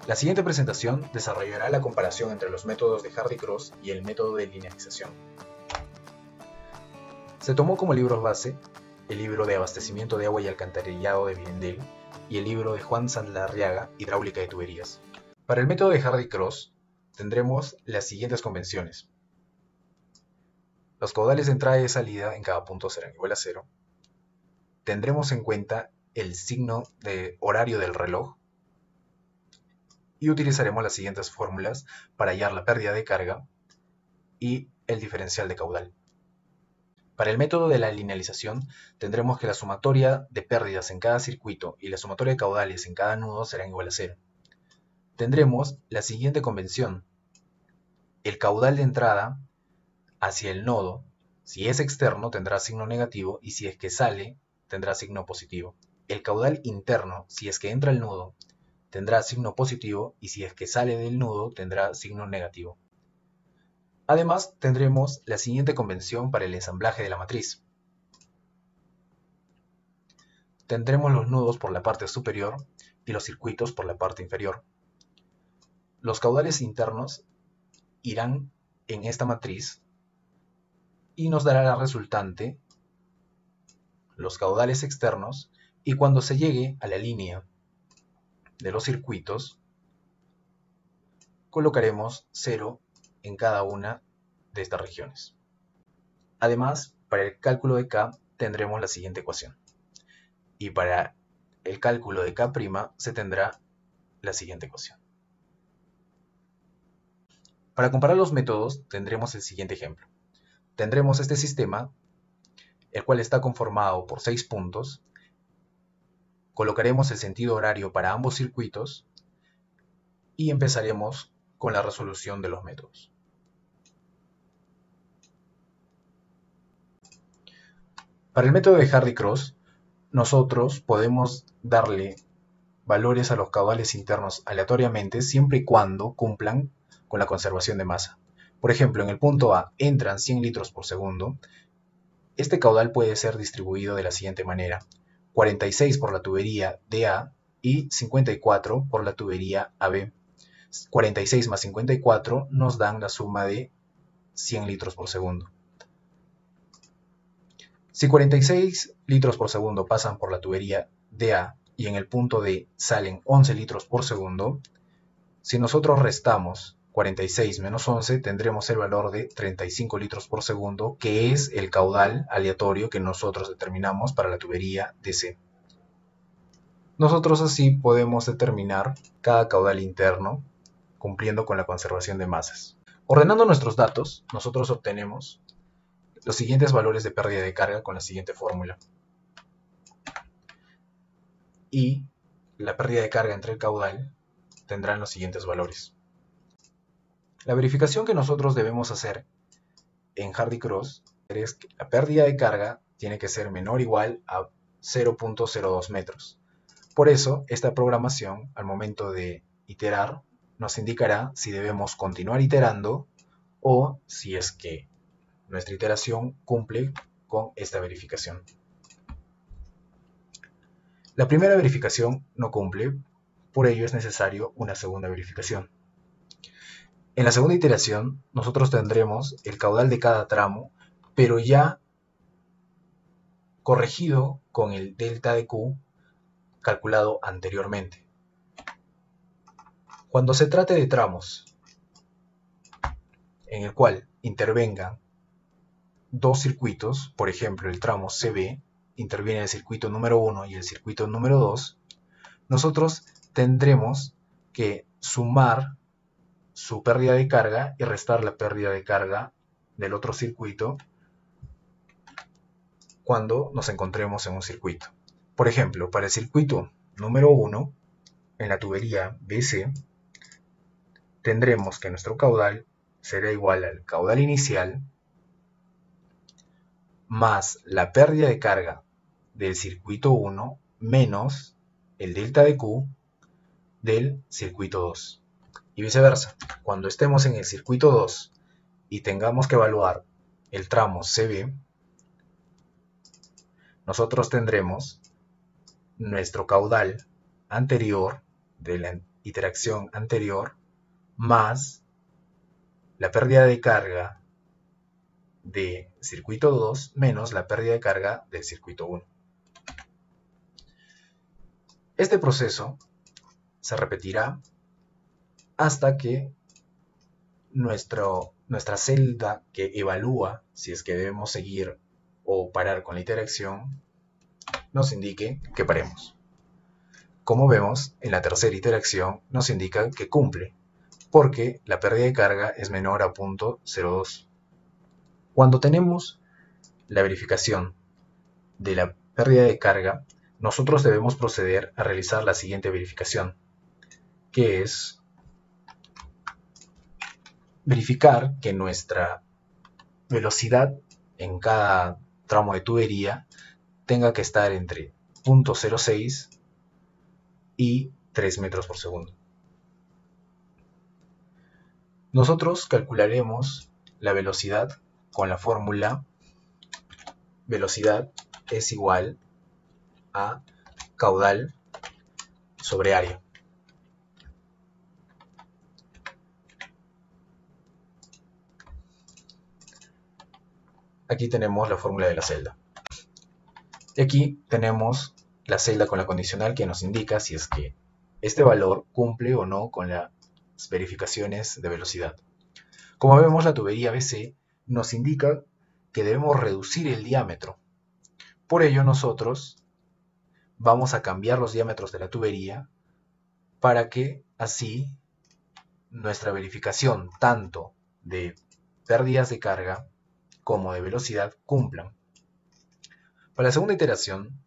La siguiente presentación desarrollará la comparación entre los métodos de Hardy-Cross y el método de linealización. Se tomó como libros base el libro de Abastecimiento de Agua y Alcantarillado de Birendell y el libro de Juan Sanlarriaga, Hidráulica de Tuberías. Para el método de Hardy-Cross tendremos las siguientes convenciones. Los caudales de entrada y de salida en cada punto serán igual a 0. Tendremos en cuenta el signo de horario del reloj y utilizaremos las siguientes fórmulas para hallar la pérdida de carga y el diferencial de caudal. Para el método de la linealización tendremos que la sumatoria de pérdidas en cada circuito y la sumatoria de caudales en cada nudo serán igual a 0. Tendremos la siguiente convención. El caudal de entrada hacia el nodo, si es externo, tendrá signo negativo y si es que sale, tendrá signo positivo. El caudal interno, si es que entra al nudo, tendrá signo positivo y si es que sale del nudo, tendrá signo negativo. Además, tendremos la siguiente convención para el ensamblaje de la matriz. Tendremos los nudos por la parte superior y los circuitos por la parte inferior. Los caudales internos irán en esta matriz y nos dará la resultante, los caudales externos, y cuando se llegue a la línea de los circuitos, colocaremos 0 en cada una de estas regiones. Además, para el cálculo de K tendremos la siguiente ecuación. Y para el cálculo de K' se tendrá la siguiente ecuación. Para comparar los métodos tendremos el siguiente ejemplo. Tendremos este sistema, el cual está conformado por 6 puntos. Colocaremos el sentido horario para ambos circuitos y empezaremos con la resolución de los métodos. Para el método de Hardy-Cross, nosotros podemos darle valores a los caudales internos aleatoriamente siempre y cuando cumplan con la conservación de masa. Por ejemplo, en el punto A entran 100 litros por segundo. Este caudal puede ser distribuido de la siguiente manera: 46 por la tubería DA y 54 por la tubería AB. 46 más 54 nos dan la suma de 100 litros por segundo. Si 46 litros por segundo pasan por la tubería DA y en el punto D salen 11 litros por segundo, si nosotros restamos 46 menos 11 tendremos el valor de 35 litros por segundo, que es el caudal aleatorio que nosotros determinamos para la tubería DC. Nosotros así podemos determinar cada caudal interno cumpliendo con la conservación de masas. Ordenando nuestros datos, nosotros obtenemos los siguientes valores de pérdida de carga con la siguiente fórmula. Y la pérdida de carga entre el caudal tendrán los siguientes valores. La verificación que nosotros debemos hacer en Hardy-Cross es que la pérdida de carga tiene que ser menor o igual a 0.02 metros. Por eso, esta programación, al momento de iterar, nos indicará si debemos continuar iterando o si es que nuestra iteración cumple con esta verificación. La primera verificación no cumple, por ello es necesario una segunda verificación. En la segunda iteración, nosotros tendremos el caudal de cada tramo, pero ya corregido con el delta de Q calculado anteriormente. Cuando se trate de tramos en el cual intervengan dos circuitos, por ejemplo el tramo CB, interviene el circuito número 1 y el circuito número 2, nosotros tendremos que sumar su pérdida de carga y restar la pérdida de carga del otro circuito cuando nos encontremos en un circuito. Por ejemplo, para el circuito número 1, en la tubería BC, tendremos que nuestro caudal será igual al caudal inicial más la pérdida de carga del circuito 1 menos el delta de Q del circuito 2. Y viceversa, cuando estemos en el circuito 2 y tengamos que evaluar el tramo CB, nosotros tendremos nuestro caudal anterior de la interacción anterior más la pérdida de carga de circuito 2 menos la pérdida de carga del circuito 1. Este proceso se repetirá hasta que nuestra celda que evalúa si es que debemos seguir o parar con la interacción nos indique que paremos. Como vemos, en la tercera interacción nos indica que cumple, porque la pérdida de carga es menor a 0.02. Cuando tenemos la verificación de la pérdida de carga, nosotros debemos proceder a realizar la siguiente verificación, que es verificar que nuestra velocidad en cada tramo de tubería tenga que estar entre 0.06 y 3 metros por segundo. Nosotros calcularemos la velocidad con la fórmula velocidad es igual a caudal sobre área. Aquí tenemos la fórmula de la celda. Y aquí tenemos la celda con la condicional que nos indica si es que este valor cumple o no con las verificaciones de velocidad. Como vemos, la tubería BC nos indica que debemos reducir el diámetro. Por ello, nosotros vamos a cambiar los diámetros de la tubería para que así nuestra verificación tanto de pérdidas de carga como de velocidad cumplan. Para la segunda iteración,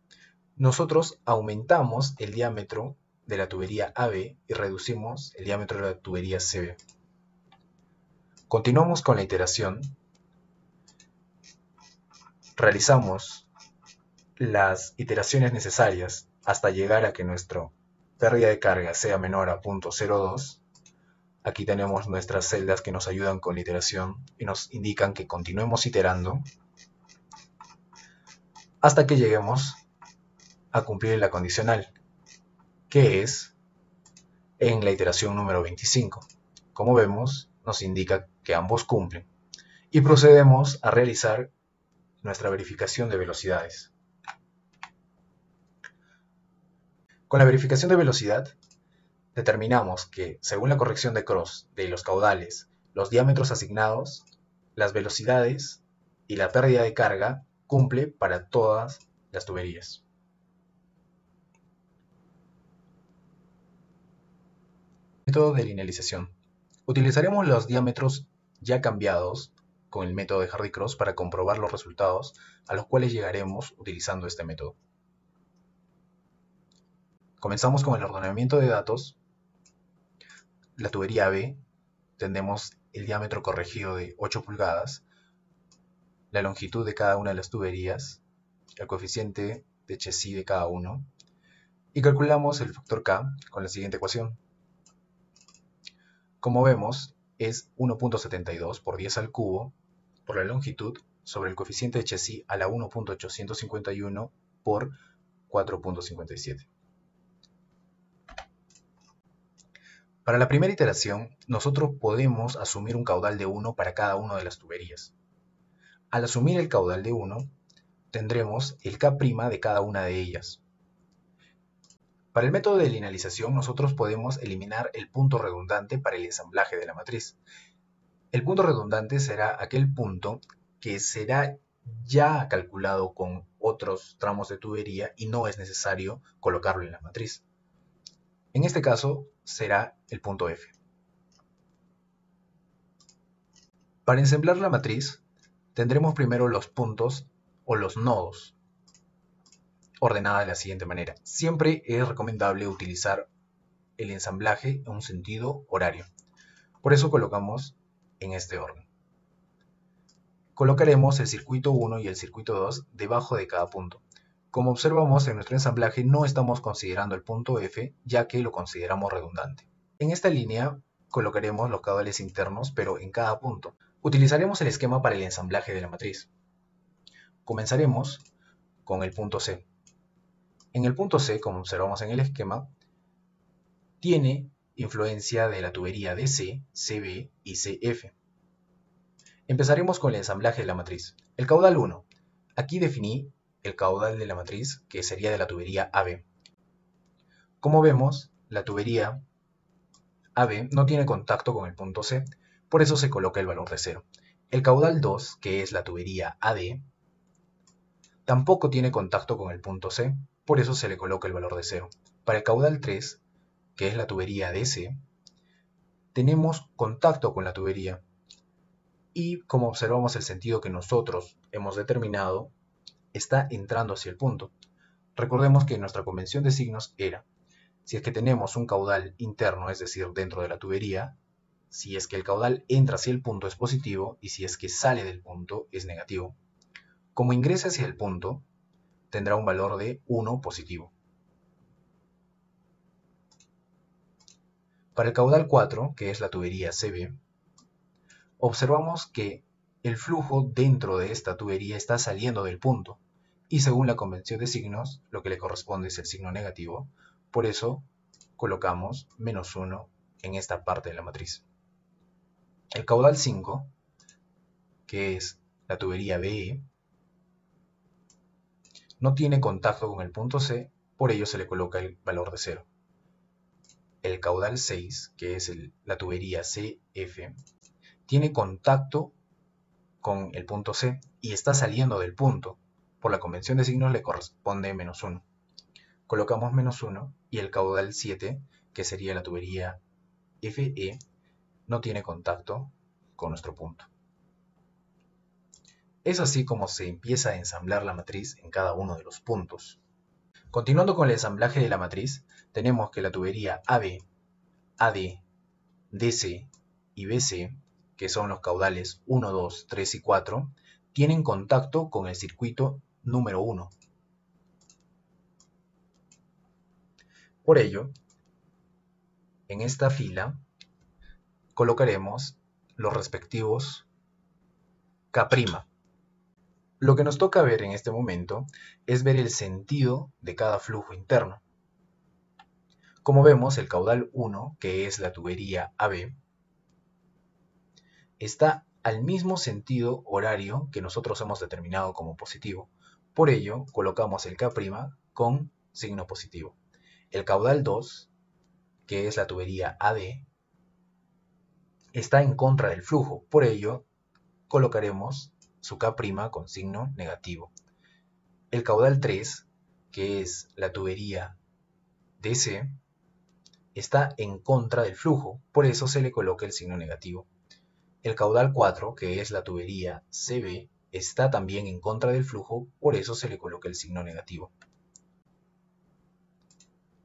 nosotros aumentamos el diámetro de la tubería AB y reducimos el diámetro de la tubería CB. Continuamos con la iteración, realizamos las iteraciones necesarias hasta llegar a que nuestra pérdida de carga sea menor a 0.02. Aquí tenemos nuestras celdas que nos ayudan con la iteración y nos indican que continuemos iterando hasta que lleguemos a cumplir la condicional, que es en la iteración número 25. Como vemos, nos indica que ambos cumplen y procedemos a realizar nuestra verificación de velocidades. Con la verificación de velocidad, determinamos que, según la corrección de Cross de los caudales, los diámetros asignados, las velocidades y la pérdida de carga cumple para todas las tuberías. Método de linealización. Utilizaremos los diámetros ya cambiados con el método de Hardy-Cross para comprobar los resultados a los cuales llegaremos utilizando este método. Comenzamos con el ordenamiento de datos. La tubería B, tenemos el diámetro corregido de 8 pulgadas, la longitud de cada una de las tuberías, el coeficiente de Chessy de cada uno, y calculamos el factor K con la siguiente ecuación. Como vemos, es 1.72 por 10 al cubo por la longitud sobre el coeficiente de Chessy a la 1.851 por 4.57. Para la primera iteración, nosotros podemos asumir un caudal de 1 para cada una de las tuberías. Al asumir el caudal de 1, tendremos el K' de cada una de ellas. Para el método de linealización, nosotros podemos eliminar el punto redundante para el ensamblaje de la matriz. El punto redundante será aquel punto que será ya calculado con otros tramos de tubería y no es necesario colocarlo en la matriz. En este caso será el punto F. Para ensamblar la matriz, tendremos primero los puntos o los nodos, ordenada de la siguiente manera. Siempre es recomendable utilizar el ensamblaje en un sentido horario. Por eso colocamos en este orden. Colocaremos el circuito 1 y el circuito 2 debajo de cada punto. Como observamos en nuestro ensamblaje no estamos considerando el punto F ya que lo consideramos redundante. En esta línea colocaremos los caudales internos pero en cada punto. Utilizaremos el esquema para el ensamblaje de la matriz. Comenzaremos con el punto C. En el punto C, como observamos en el esquema, tiene influencia de la tubería DC, CB y CF. Empezaremos con el ensamblaje de la matriz. El caudal 1. Aquí definí el caudal de la matriz, que sería de la tubería AB. Como vemos, la tubería AB no tiene contacto con el punto C, por eso se coloca el valor de 0. El caudal 2, que es la tubería AD, tampoco tiene contacto con el punto C, por eso se le coloca el valor de 0. Para el caudal 3, que es la tubería DC, tenemos contacto con la tubería, y como observamos el sentido que nosotros hemos determinado, está entrando hacia el punto. Recordemos que nuestra convención de signos era, si es que tenemos un caudal interno, es decir, dentro de la tubería, si es que el caudal entra hacia el punto es positivo y si es que sale del punto es negativo. Como ingresa hacia el punto, tendrá un valor de 1 positivo. Para el caudal 4, que es la tubería CB, observamos que el flujo dentro de esta tubería está saliendo del punto, y según la convención de signos, lo que le corresponde es el signo negativo, por eso colocamos -1 en esta parte de la matriz. El caudal 5, que es la tubería BE, no tiene contacto con el punto C, por ello se le coloca el valor de 0. El caudal 6, que es la tubería CF, tiene contacto con el punto C y está saliendo del punto. Por la convención de signos le corresponde -1. Colocamos -1 y el caudal 7, que sería la tubería FE, no tiene contacto con nuestro punto. Es así como se empieza a ensamblar la matriz en cada uno de los puntos. Continuando con el ensamblaje de la matriz, tenemos que la tubería AB, AD, DC y BC, que son los caudales 1, 2, 3 y 4, tienen contacto con el circuito número 1. Por ello, en esta fila colocaremos los respectivos K'. Lo que nos toca ver en este momento es ver el sentido de cada flujo interno. Como vemos, el caudal 1, que es la tubería AB, está al mismo sentido horario que nosotros hemos determinado como positivo. Por ello, colocamos el K' con signo positivo. El caudal 2, que es la tubería AD, está en contra del flujo. Por ello, colocaremos su K' con signo negativo. El caudal 3, que es la tubería DC, está en contra del flujo, por eso se le coloca el signo negativo. El caudal 4, que es la tubería CB, está también en contra del flujo, por eso se le coloca el signo negativo.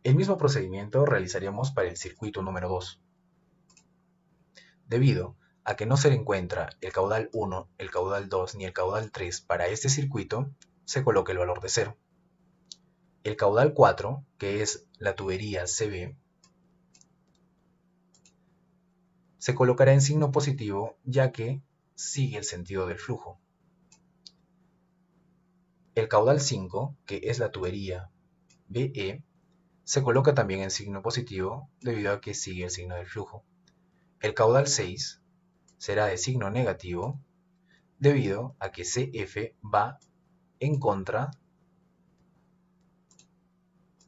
El mismo procedimiento realizaríamos para el circuito número 2. Debido a que no se le encuentra el caudal 1, el caudal 2 ni el caudal 3 para este circuito, se coloca el valor de 0. El caudal 4, que es la tubería CB, se colocará en signo positivo ya que sigue el sentido del flujo. El caudal 5, que es la tubería BE, se coloca también en signo positivo debido a que sigue el signo del flujo. El caudal 6 será de signo negativo debido a que CF va en contra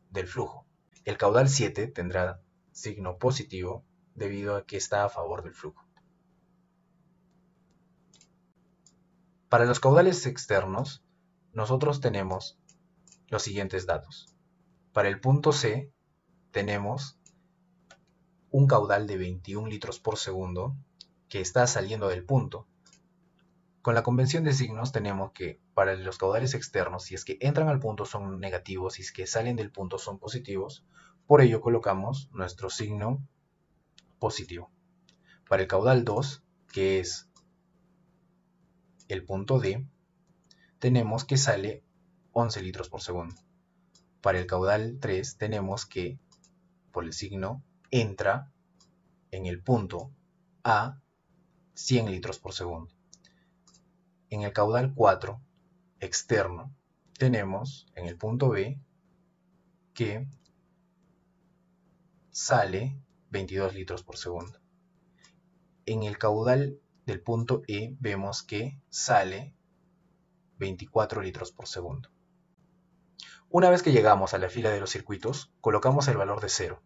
del flujo. El caudal 7 tendrá signo positivo debido a que está a favor del flujo. Para los caudales externos, nosotros tenemos los siguientes datos. Para el punto C tenemos un caudal de 21 litros por segundo que está saliendo del punto. Con la convención de signos tenemos que para los caudales externos, si es que entran al punto son negativos, si es que salen del punto son positivos, por ello colocamos nuestro signo positivo. Para el caudal 2, que es el punto D, tenemos que sale 11 litros por segundo. Para el caudal 3 tenemos que, por el signo, entra en el punto A 100 litros por segundo. En el caudal 4, externo, tenemos en el punto B que sale 22 litros por segundo. En el caudal del punto E vemos que sale 24 litros por segundo. Una vez que llegamos a la fila de los circuitos, colocamos el valor de 0.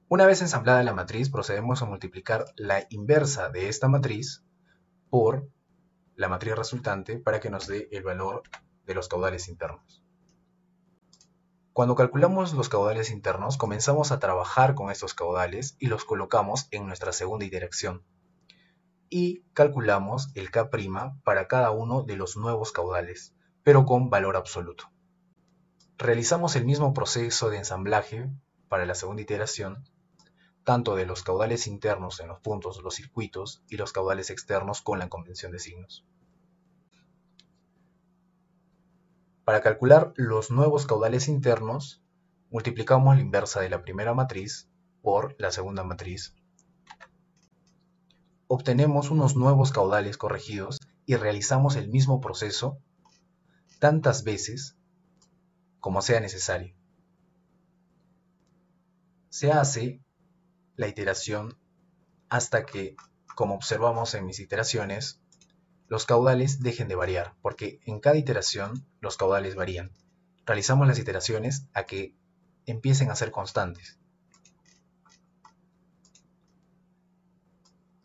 Una vez ensamblada la matriz, procedemos a multiplicar la inversa de esta matriz por la matriz resultante para que nos dé el valor de los caudales internos. Cuando calculamos los caudales internos, comenzamos a trabajar con estos caudales y los colocamos en nuestra segunda iteración. Y calculamos el K' para cada uno de los nuevos caudales, pero con valor absoluto. Realizamos el mismo proceso de ensamblaje para la segunda iteración, tanto de los caudales internos en los puntos, los circuitos, y los caudales externos con la convención de signos. Para calcular los nuevos caudales internos, multiplicamos la inversa de la primera matriz por la segunda matriz. Obtenemos unos nuevos caudales corregidos y realizamos el mismo proceso tantas veces como sea necesario. Se hace la iteración hasta que, como observamos en mis iteraciones, los caudales dejen de variar, porque en cada iteración los caudales varían. Realizamos las iteraciones a que empiecen a ser constantes.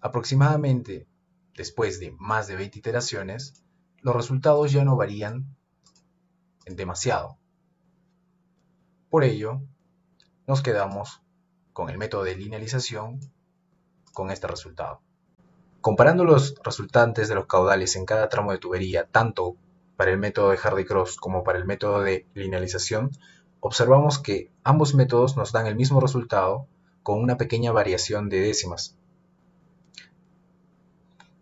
Aproximadamente después de más de 20 iteraciones, los resultados ya no varían demasiado. Por ello, nos quedamos con el método de linealización con este resultado. Comparando los resultantes de los caudales en cada tramo de tubería, tanto para el método de Hardy-Cross como para el método de linealización, observamos que ambos métodos nos dan el mismo resultado con una pequeña variación de décimas.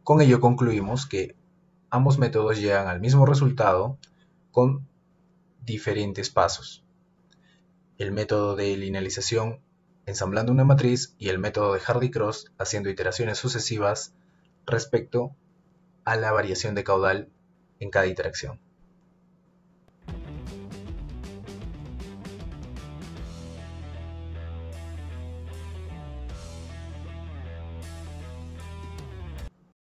Con ello concluimos que ambos métodos llegan al mismo resultado con diferentes pasos. El método de linealización ensamblando una matriz y el método de Hardy-Cross haciendo iteraciones sucesivas respecto a la variación de caudal en cada iteración.